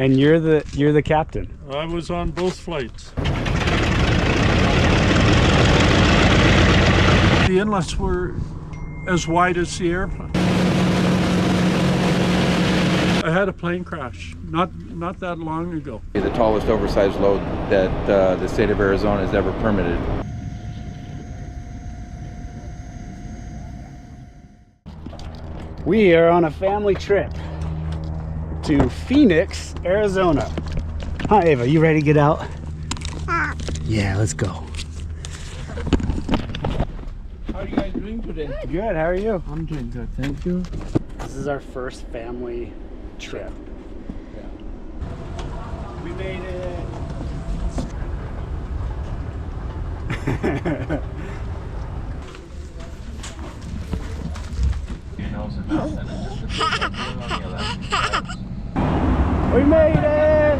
And you're the captain. I was on both flights. The inlets were as wide as the airplane. I had a plane crash not that long ago. The tallest oversized load that the state of Arizona has ever permitted. We are on a family trip to Phoenix, Arizona. Hi, Ava. You ready to get out? Yeah, let's go. How are you guys doing today? Good. How are you? I'm doing good, thank you. This is our first family trip. Yeah. We made it. We made it!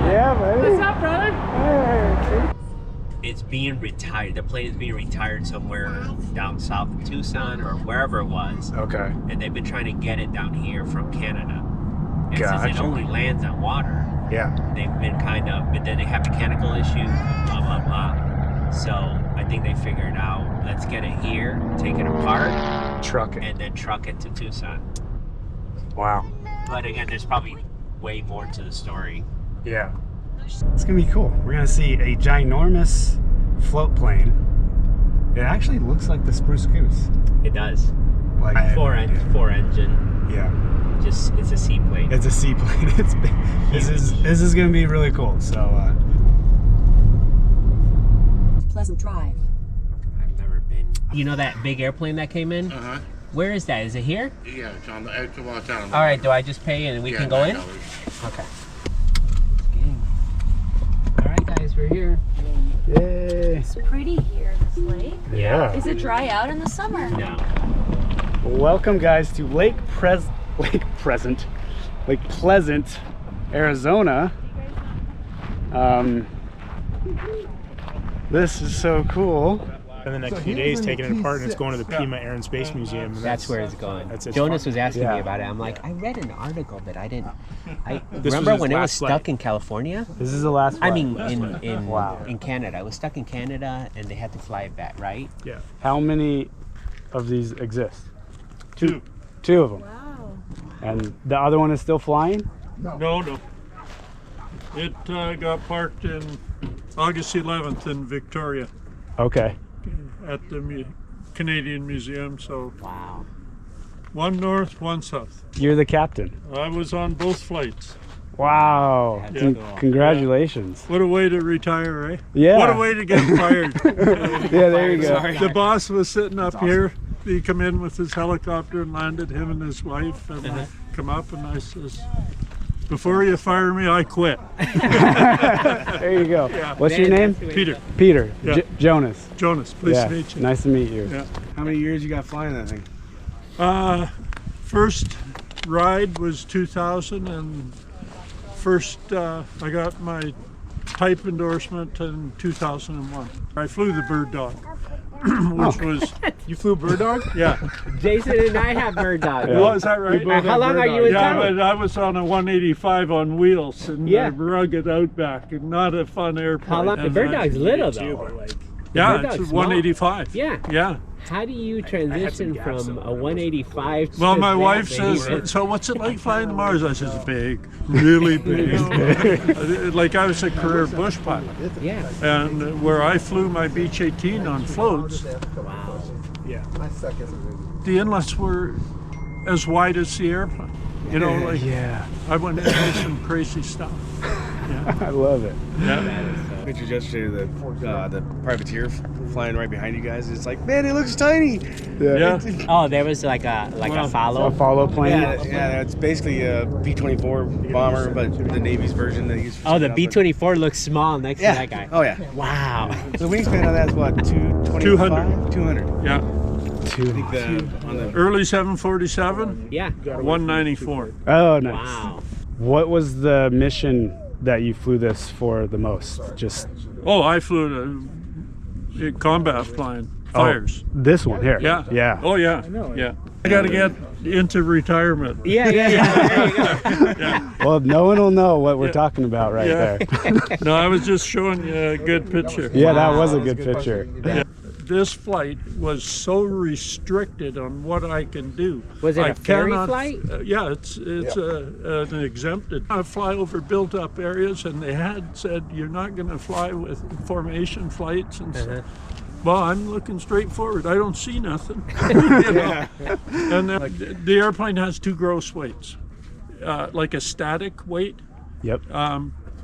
Yeah, buddy. What's up, brother? Hey. It's being retired. The plane is being retired somewhere down south of Tucson or wherever it was. Okay. And they've been trying to get it down here from Canada. And since it Gotcha. only lands on water, Yeah. they've been kind of, but then they have mechanical issues, blah, blah, blah. So I think they figured out, let's get it here, take it apart, Truck it. and then truck it to Tucson. Wow. But again, there's probably way more to the story. Yeah. It's gonna be cool. We're gonna see a ginormous float plane. It actually looks like the Spruce Goose. It does. Like Four engine. Yeah. Just, it's a seaplane. It's a seaplane. It's big. This is gonna be really cool. So Pleasant Drive. I've never been. You know that big airplane that came in? Uh-huh. Where is that? Is it here? Yeah, it's on the edge of our town. All right, do I just pay and we can go in? $9. Okay. All right, guys, we're here. yay. It's pretty here, this lake. Yeah. Is it dry out in the summer? No. Welcome, guys, to Lake Pleasant, Arizona. This is so cool. In the next few days, taking it apart, and it's going to the Pima Air and Space Museum. And That's where it's going. That's its Jonas fun. was asking Yeah. me about it. I'm like, I read an article, but I didn't. was Remember his when it was last flight. stuck in California? This is the last I one. mean, in Wow. in Canada. It was stuck in Canada, and they had to fly it back, right? Yeah. How many of these exist? Two. Two of them. Wow. And the other one is still flying? No. It got parked in August 11th in Victoria Okay. at the Canadian Museum. So Wow. one north, one south. You're the captain. I was on both flights. Wow. That's Con- cool. Congratulations. What a way to retire, eh? Yeah. What a way to get fired. Yeah, there you go. The boss was sitting up here. He come in with his helicopter and landed, him and his wife, and I come up and I says, before you fire me, I quit. There you go. What's your name? Peter. Peter. Yeah. Jonas. Jonas, pleased Yeah. to meet you. Nice to meet you. Yeah. How many years you got flying that thing? First ride was 2000, and first I got my type endorsement in 2001. I flew the Bird Dog, which was, You flew Bird Dog? yeah. Jason and I have bird dogs. Yeah. Oh, is that right? How long are you in Yeah, town? but I was on a 185 on wheels and Yeah. rugged outback, and not a fun airplane. How long? The And bird I- dog's little Too, though. but like, Yeah, bird it's dog's 185. Yeah. Yeah. How do you had some transition gaps from in a it. 185 to Well, my that wife big? says, so what's it like flying to Mars? I says, big, really big. Like I was a career bush pilot. Yeah. And where I flew my Beech 18 on floats, Wow. yeah. the inlets were as wide as the airplane. You know, like Yeah. I went into some crazy stuff. I love it. Yeah. Pictures yesterday, the privateer flying right behind you guys. It's like, man, it looks tiny. Yeah. Oh, there was like a A follow. follow plane. Yeah, it's basically a B-24 bomber, but the Navy's version that he's. Oh, the B-24 looks small next Yeah. to that guy. Oh yeah. Wow. So the wingspan on that is what, 225? 200. Yeah. I think on the Early 747, Yeah. 194. Oh, nice. Wow. What was the mission that you flew this for the most? Just Oh, I flew a combat plane, fires. this one here. Yeah. Yeah. Oh, yeah. Yeah. I got to get into retirement. Yeah. There you go. Well, no one will know what we're talking about right Yeah. there. No, I was just showing you a good picture. Yeah, that was a good picture. Yeah. This flight was so restricted on what I can do. Was it I a ferry cannot- flight? Yeah, it's an exempted. I fly over built-up areas, and they had said you're not going to fly with formation flights and stuff. Well, I'm looking straight forward. I don't see nothing. You know? And the airplane has two gross weights, like a static weight. Yep.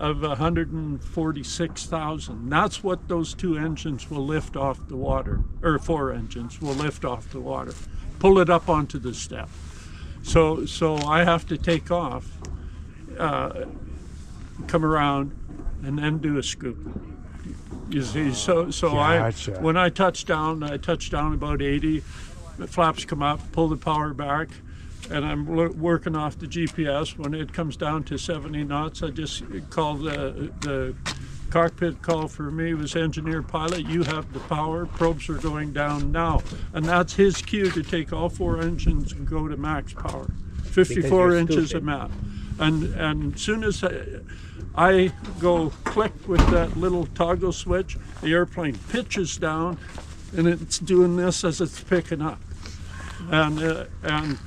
Of 146,000. That's what those two engines will lift off the water, or 4 engines will lift off the water, pull it up onto the step. So I have to take off, come around, and then do a scoop. You see, Gotcha. when I touch down about 80. The flaps come up, pull the power back. And I'm working off the GPS. When it comes down to 70 knots, I just call the cockpit call for me was engineer pilot. You have the power. Probes are going down now, and that's his cue to take all 4 engines and go to max power, 54 inches of map. And as soon as I go click with that little toggle switch, the airplane pitches down, and it's doing this as it's picking up, and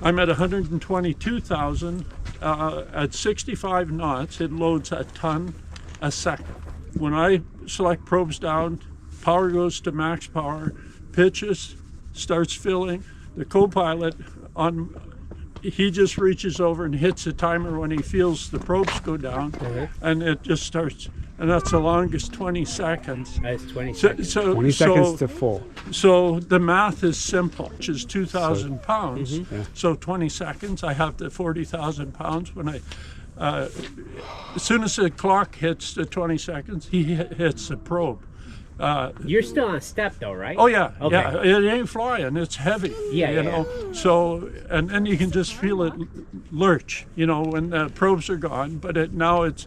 I'm at 122,000 at 65 knots. It loads a ton a second. When I select probes down, power goes to max power, pitches, starts filling. The co-pilot he just reaches over and hits the timer when he feels the probes go down, and it just starts. And that's the longest 20 seconds. That's 20 seconds. 20 seconds to full. So the math is simple, which is 2,000 pounds. So 20 seconds, I have the 40,000 pounds. When as soon as the clock hits the 20 seconds, he hits the probe. You're still on step though, right? Oh yeah, Okay. yeah. It ain't flying. It's heavy. Yeah, you know. So and then you can just feel it lurch. You know, when the probes are gone. But now it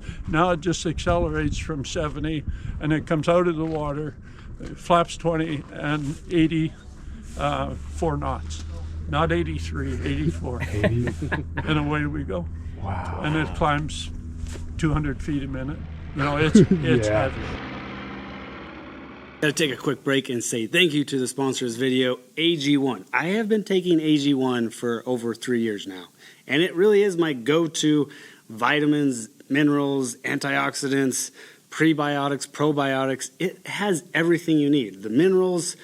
just accelerates from 70, and it comes out of the water, flaps 20 and 80, 4 knots, not 83, 84, and away we go. Wow. And it climbs 200 feet a minute. You know, it's Yeah. heavy. Gotta take a quick break and say thank you to the sponsor of this video, AG1. I have been taking AG1 for over 3 years now, and it really is my go-to vitamins, minerals, antioxidants, prebiotics, probiotics. It has everything you need. The minerals,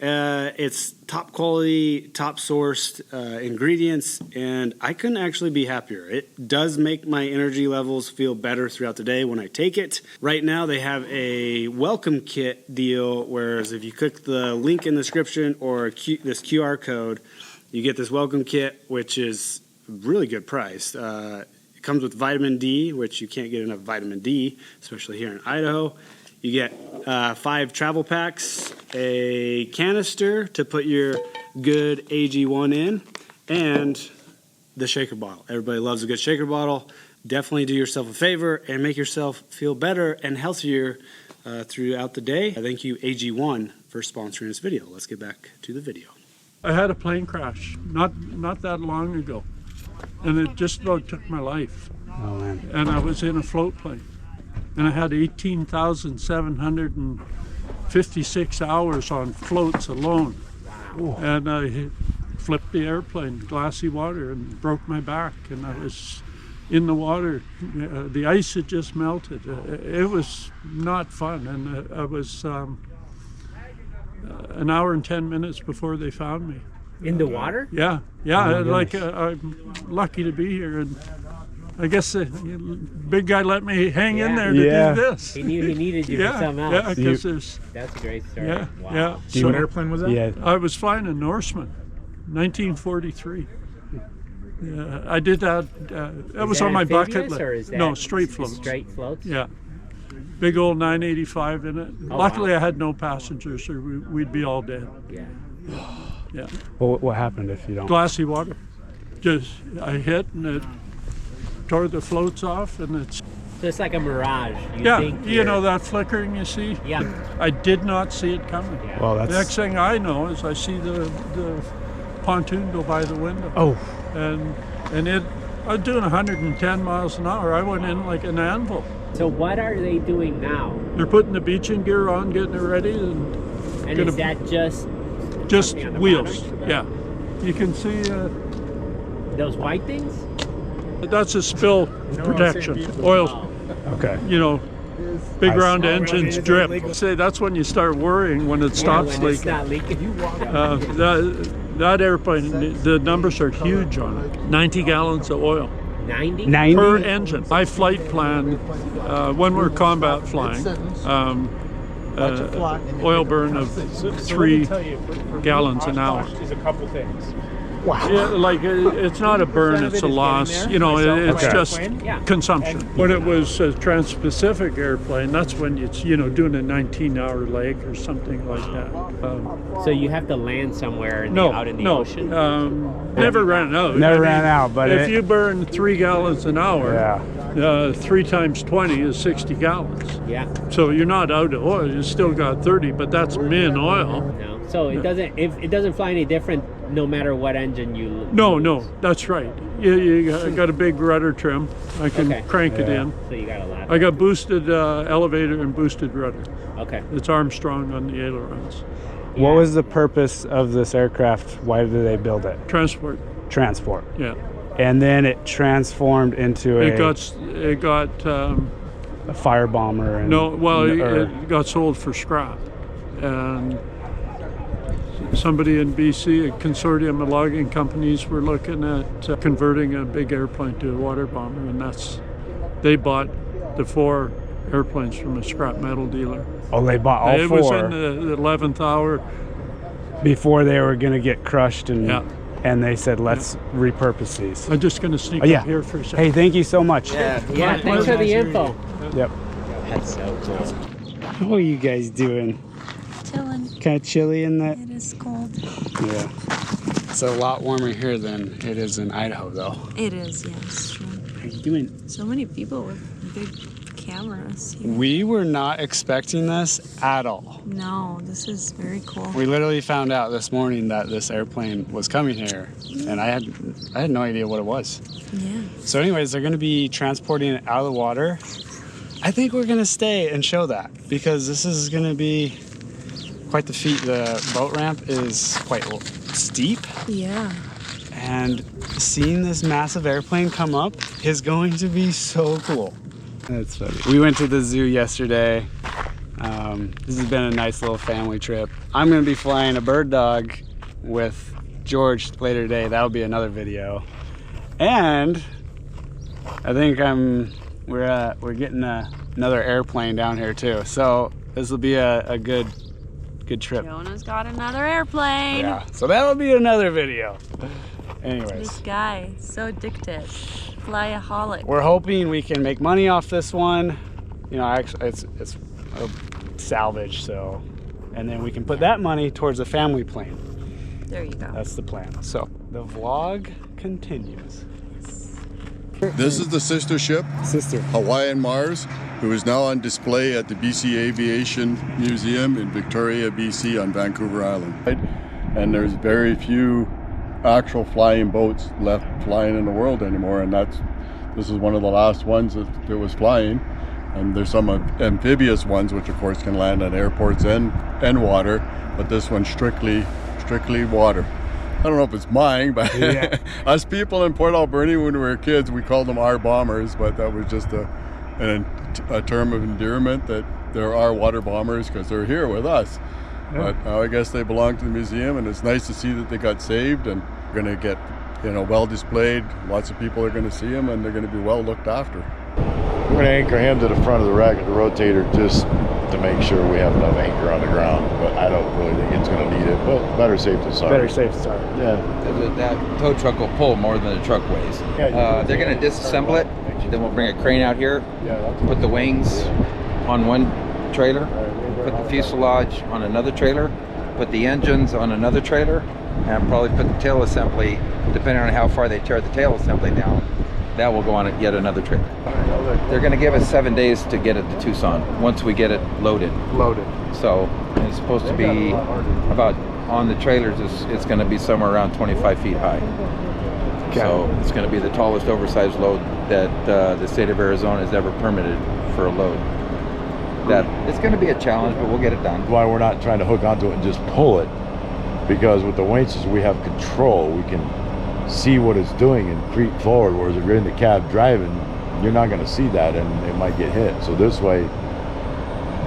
it's top quality, top sourced ingredients, and I couldn't actually be happier. It does make my energy levels feel better throughout the day when I take it. Right now they have a welcome kit deal, whereas if you click the link in the description or this QR code, you get this welcome kit, which is a really good price. It comes with vitamin D, which you can't get enough vitamin D, especially here in Idaho. You get 5 travel packs, a canister to put your good AG1 in, and the shaker bottle. Everybody loves a good shaker bottle. Definitely do yourself a favor and make yourself feel better and healthier throughout the day. Thank you, AG1, for sponsoring this video. Let's get back to the video. I had a plane crash not that long ago, and it just about took my life. Oh man. And I was in a float plane, and I had 18,756 hours on floats alone. And I flipped the airplane, glassy water, and broke my back, and I was in the water. The ice had just melted. It was not fun, and I was an hour and 10 minutes before they found me. In the water? Yeah, like I'm lucky to be here, and I guess the big guy let me hang in there to do this. He knew he needed you for something else. Yeah, because That's a great story. yeah, Wow. yeah. So what airplane was that? Yeah. I was flying a Norseman, 1943. Yeah, I did that. That was that on my bucket amphibious, list. or is No, that straight floats. Straight floats? Yeah, big old 985 in it. Oh, Luckily, wow. I had no passengers, or we'd be all dead. Yeah. Yeah, Well, what happened if you don't? glassy water. Just I hit and it tore the floats off, and it's So it's like a mirage. You yeah. think You know that flickering you see? Yeah. I did not see it coming. Yeah. Well, The next that's thing I know is I see the pontoon go by the window. Oh, And I was doing 110 miles an hour. I went in like an anvil. So what are they doing now? They're putting the beaching gear on, getting it ready, and Is that just something on the wheels. bottom? Yeah, you can see Those white things? that's a spill protection. Oil, okay. you know, big I round see. engines Already drip. illegal. Say that's when you start worrying when it stops when it's leaking. not leaking. That airplane, the numbers are huge on it. 90 gallons of oil 90? 90? per engine. My flight plan, when we're combat flying, oil burn of 3 gallons an hour. Is a couple things. Wow. Yeah, like it's not a burn, it's a loss. You know, it's Okay. just Yeah. consumption. When it was a Trans-Pacific airplane, that's when it's, you know, doing a 19-hour leg or something like that. So you have to land somewhere out in the no, ocean? never ran out. Never ran out, but if you burn 3 gallons an hour, Yeah. 3 times 20 is 60 gallons. Yeah. So you're not out of oil. You still got 30, but that's min oil. No. So it doesn't fly any different no matter what engine you No, that's right. You got a big rudder trim. I can Okay. crank it in. So you got a lot. I got boosted elevator and boosted rudder. Okay. It's Armstrong on the ailerons. What was the purpose of this aircraft? Why did they build it? Transport, Transport. yeah. And then it transformed into It got a fire bomber. And, it got sold for scrap, and somebody in BC, a consortium of logging companies, were looking at converting a big airplane to a water bomber, and they bought the 4 airplanes from a scrap metal dealer. Oh, they bought all It 4 was in the 11th hour. before they were going to get crushed, and Yeah. and they said, let's repurpose these. I'm just going to sneak Yeah. up here for a second. Hey, thank you so much. Yeah, thanks for the info. Yep. That's so cool. How are you guys doing? Chilling. Kind of chilly in that? It is cold. Yeah. It's a lot warmer here than it is in Idaho, though. It is, yes. True. How you doing? So many people with big cameras here. We were not expecting this at all. No, this is very cool. We literally found out this morning that this airplane was coming here, and I had no idea what it was. Yeah. So anyways, they're going to be transporting it out of the water. I think we're going to stay and show that, because this is going to be quite the feat. The boat ramp is quite steep, Yeah. and seeing this massive airplane come up is going to be so cool. That's funny. We went to the zoo yesterday. This has been a nice little family trip. I'm going to be flying a bird dog with George later today. That'll be another video. And I think we're getting another airplane down here too. So this will be a good trip. Jonah's got another airplane. Yeah. So that'll be another video. Anyways. This guy, so addicted. Flyaholic. We're hoping we can make money off this one. You know, actually, it's a salvage, so, and then we can put that money towards a family plane. There you go. That's the plan. So the vlog continues. This is the sister ship, Hawaiian Mars, who is now on display at the BC Aviation Museum in Victoria, BC on Vancouver Island. And there's very few actual flying boats left flying in the world anymore, and this is one of the last ones that was flying. And there's some amphibious ones, which of course can land at airports and water, but this one's strictly water. I don't know if it's mine, but yeah. Us people in Port Alberni when we were kids, we called them our bombers, but that was just a term of endearment that there are water bombers because they're here with us. Yeah. But I guess they belong to the museum, and it's nice to see that they got saved and going to get, well displayed. Lots of people are going to see them, and they're going to be well looked after. We're going to anchor him to the front of the rack of the rotator just to make sure we have enough anchor on the ground, but I don't really think it's going to need it, but better safe than sorry. Better safe than sorry. Yeah. That tow truck will pull more than the truck weighs. They're going to disassemble it, then we'll bring a crane out here, put the wings on one trailer, put the fuselage on another trailer, put the engines on another trailer, and probably put the tail assembly, depending on how far they tear the tail assembly down, that will go on yet another trailer. They're going to give us 7 days to get it to Tucson once we get it loaded. Loaded. So it's supposed to be about on the trailers it's going to be somewhere around 25 feet high. Okay. So it's going to be the tallest oversized load that the state of Arizona has ever permitted for a load. That it's going to be a challenge, but we'll get it done. Why we're not trying to hook onto it and just pull it, because with the winches we have control. We can see what it's doing and creep forward, whereas if you're in the cab driving, you're not going to see that and it might get hit. So this way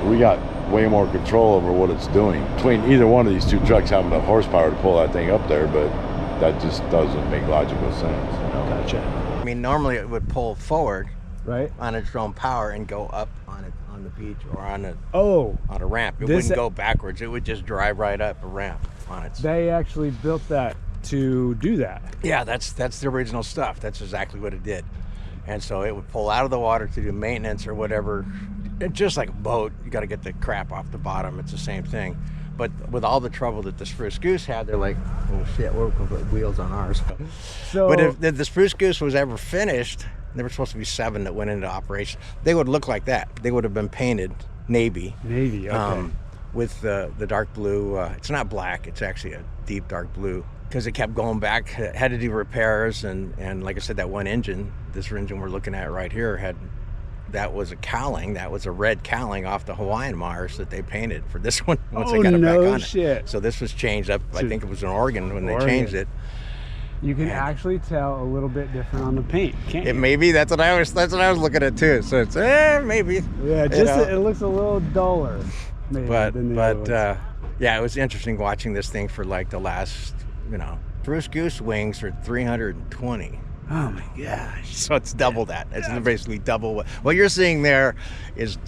we got way more control over what it's doing. Between either one of these two trucks have enough horsepower to pull that thing up there, but that just doesn't make logical sense. Gotcha. I mean, normally it would pull forward Right. on its own power and go up on it on the beach or on a ramp. It This- wouldn't go backwards. It would just drive right up a ramp on its. They actually built that to do that. Yeah, that's the original stuff. That's exactly what it did. And so it would pull out of the water to do maintenance or whatever. It's just like a boat. You got to get the crap off the bottom. It's the same thing. But with all the trouble that the Spruce Goose had, they're like, oh shit, we're going to put wheels on ours. So, But if the Spruce Goose was ever finished, there were supposed to be 7 that went into operation. They would look like that. They would have been painted navy. Navy, okay. With the dark blue. It's not black. It's actually a deep dark blue. Because it kept going back, had to do repairs, and like I said, that one engine, this engine we're looking at right here, that was a cowling, that was a red cowling off the Hawaiian Mars that they painted for this one once they got it back on shit. it. So this was changed up, I think it was in Oregon when they changed it. You can actually tell a little bit different on the paint, can't you? It may be, that's what I was looking at too. So it's maybe. Yeah, just it looks a little duller, maybe. Than the other ones. Yeah, it was interesting watching this thing for like the last, Spruce Goose wings are 320. Oh my gosh! So it's double that. It's basically double what you're seeing there is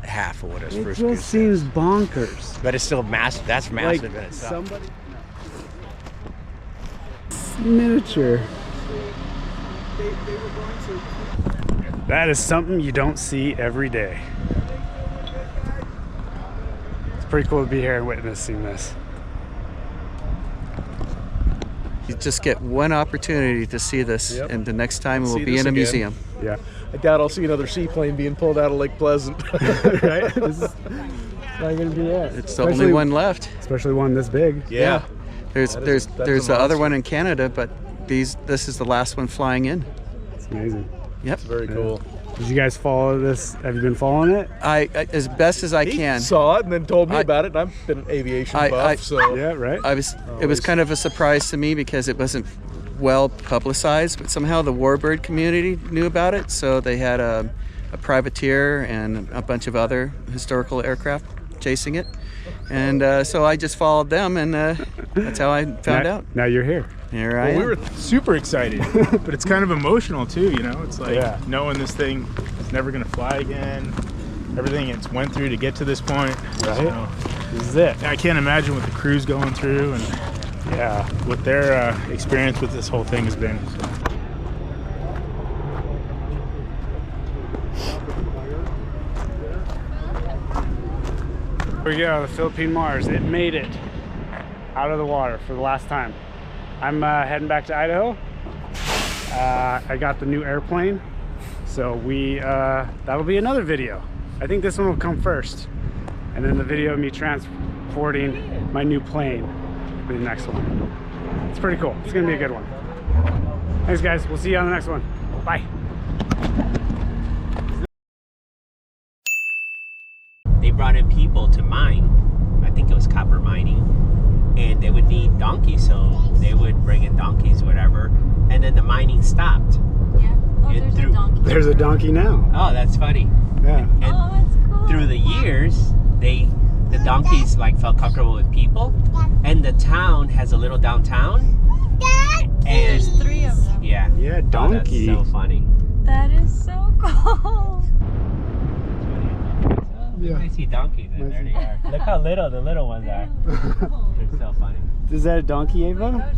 half of what a Spruce Goose. It just seems bonkers. But it's still massive. That's massive in itself. Somebody. Miniature. That is something you don't see every day. It's pretty cool to be here and witnessing this. You just get one opportunity to see this, and the next time it will be in a museum. Yeah. I doubt I'll see another seaplane being pulled out of Lake Pleasant. Right? This is not gonna be it. It's the only one left. Especially one this big. Yeah. There's the other one in Canada, but this is the last one flying in. It's amazing. Yep. It's very cool. Did you guys follow this? Have you been following it? I as best as I can. He saw it and then told me about it, and I've been an aviation buff, so. Yeah, right. It was kind of a surprise to me because it wasn't well publicized, but somehow the warbird community knew about it. So they had a privateer and a bunch of other historical aircraft chasing it. And so I just followed them, and that's how I found out. Now you're here. Here I am. We were super excited, but it's kind of emotional too, It's like knowing this thing is never going to fly again. Everything it's went through to get to this point. Right. So, This is it. I can't imagine what the crew's going through and what their experience with this whole thing has been. Here we go, the Philippine Mars. It made it out of the water for the last time. I'm heading back to Idaho. I got the new airplane, so that'll be another video. I think this one will come first, and then the video of me transporting my new plane will be the next one. It's pretty cool. It's gonna be a good one. Thanks guys, we'll see you on the next one. Bye. They brought in people to mine. I think it was copper mining, and they would need donkeys, so they would bring in donkeys, whatever, and then the mining stopped. Yeah. Oh, there's a donkey. There's a donkey now. Oh, that's funny. Yeah. And that's cool. through the years, the donkeys felt comfortable with people, and the town has a little downtown. And There's 3 of them. yeah. Yeah, donkey. Oh, that's so funny. That is so cool. Yeah. I see donkeys, and there they are. Look how little the little ones are. They're so funny. Is that a donkey, Ava?